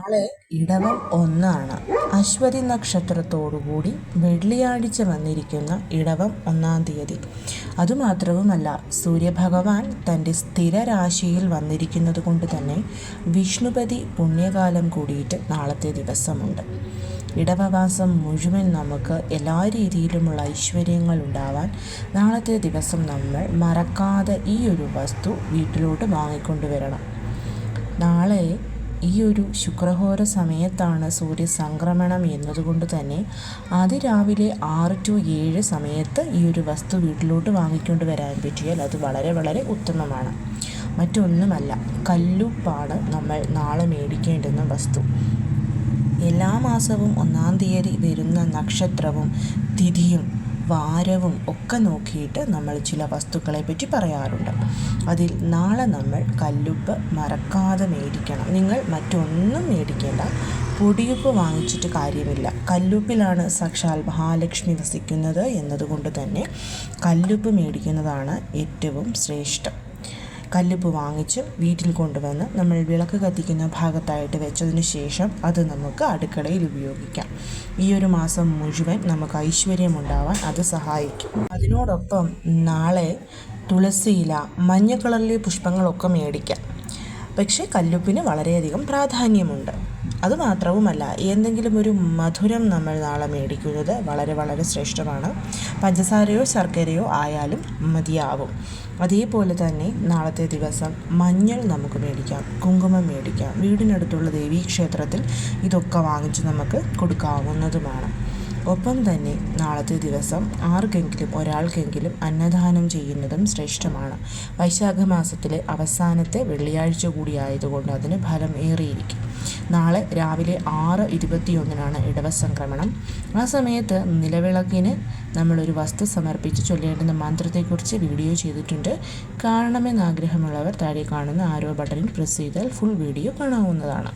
നാളെ ഇടവം 1 അശ്വതി നക്ഷത്രത്തോടുകൂടി വെള്ളിയാഴ്ച വന്നിരിക്കുന്ന ഇടവം 1 തീയതി. അതുമാത്രവുമല്ല, സൂര്യഭഗവാൻ തൻ്റെ സ്ഥിരരാശിയിൽ വന്നിരിക്കുന്നത് കൊണ്ട് തന്നെ വിഷ്ണുപതി പുണ്യകാലം കൂടിയിട്ട് നാളത്തെ ദിവസമുണ്ട്. ഇടവമാസം മുഴുവൻ നമുക്ക് എല്ലാ രീതിയിലുമുള്ള ഐശ്വര്യങ്ങൾ ഉണ്ടാവാൻ നാളത്തെ ദിവസം നമ്മൾ മറക്കാതെ ഈ ഒരു വസ്തു വീട്ടിലോട്ട് വാങ്ങിക്കൊണ്ടുവരണം. നാളെ ഈ ഒരു ശുക്രഹോര സമയത്താണ് സൂര്യസംക്രമണം എന്നതുകൊണ്ട് തന്നെ അതിരാവിലെ 6 to 7 സമയത്ത് ഈ ഒരു വസ്തു വീട്ടിലോട്ട് വാങ്ങിക്കൊണ്ട് വരാൻ പറ്റിയാൽ അത് വളരെ വളരെ ഉത്തമമാണ്. മറ്റൊന്നുമല്ല, കല്ലുപ്പാണ് നമ്മൾ നാളെ മേടിക്കേണ്ടുന്ന വസ്തു. എല്ലാ മാസവും 1 തീയതി വരുന്ന നക്ഷത്രവും തിഥിയും വാരവും ഒക്കെ നോക്കിയിട്ട് നമ്മൾ ചില വസ്തുക്കളെ പറ്റി പറയാറുണ്ട്. അതിൽ നാളെ നമ്മൾ കല്ലുപ്പ് മറക്കാതെ മേടിക്കണം. നിങ്ങൾ മറ്റൊന്നും മേടിക്കേണ്ട, പൊടിയുപ്പ് വാങ്ങിച്ചിട്ട് കാര്യമില്ല. കല്ലുപ്പിലാണ് സാക്ഷാൽ മഹാലക്ഷ്മി വസിക്കുന്നത് എന്നതുകൊണ്ട് തന്നെ കല്ലുപ്പ് മേടിക്കുന്നതാണ് ഏറ്റവും ശ്രേഷ്ഠം. കല്ലുപ്പ് വാങ്ങിച്ച് വീട്ടിൽ കൊണ്ടുവന്ന് നമ്മൾ വിളക്ക് കത്തിക്കുന്ന ഭാഗത്തായിട്ട് വെച്ചതിന് ശേഷം അത് നമുക്ക് അടുക്കളയിൽ ഉപയോഗിക്കാം. ഈ ഒരു മാസം മുഴുവൻ നമുക്ക് ഐശ്വര്യമുണ്ടാവാൻ അത് സഹായിക്കും. അതിനോടൊപ്പം നാളെ തുളസിയില, മഞ്ഞ കളറിലെ പുഷ്പങ്ങളൊക്കെ മേടിക്കാം. പക്ഷേ കല്ലുപ്പിന് വളരെയധികം പ്രാധാന്യമുണ്ട്. അതുമാത്രവുമല്ല, എന്തെങ്കിലും ഒരു മധുരം നമ്മൾ നാളെ മേടിക്കുന്നത് വളരെ വളരെ ശ്രേഷ്ഠമാണ്. പഞ്ചസാരയോ ശർക്കരയോ ആയാലും മതിയാവും. അതേപോലെ തന്നെ നാളത്തെ ദിവസം മഞ്ഞൾ നമുക്ക് മേടിക്കാം, കുങ്കുമം മേടിക്കാം. വീടിനടുത്തുള്ള ദേവീക്ഷേത്രത്തിൽ ഇതൊക്കെ വാങ്ങിച്ച് നമുക്ക് കൊടുക്കാവുന്നതുമാണ്. ഒപ്പം തന്നെ നാളത്തെ ദിവസം ഒരാൾക്കെങ്കിലും അന്നദാനം ചെയ്യുന്നതും ശ്രേഷ്ഠമാണ്. വൈശാഖ മാസത്തിലെ അവസാനത്തെ വെള്ളിയാഴ്ച കൂടി ആയതുകൊണ്ട് അതിന് ഫലം ഏറിയിരിക്കും. നാളെ രാവിലെ 6:21 ഇടവസംക്രമണം. ആ സമയത്ത് നിലവിളക്കിന് നമ്മളൊരു വസ്തു സമർപ്പിച്ച് ചൊല്ലേണ്ടുന്ന മന്ത്രത്തെക്കുറിച്ച് വീഡിയോ ചെയ്തിട്ടുണ്ട്. കാണണമെന്ന് ആഗ്രഹമുള്ളവർ താഴെ കാണുന്ന ആരോ ബട്ടണിൽ പ്രസ് ചെയ്താൽ ഫുൾ വീഡിയോ കാണാവുന്നതാണ്.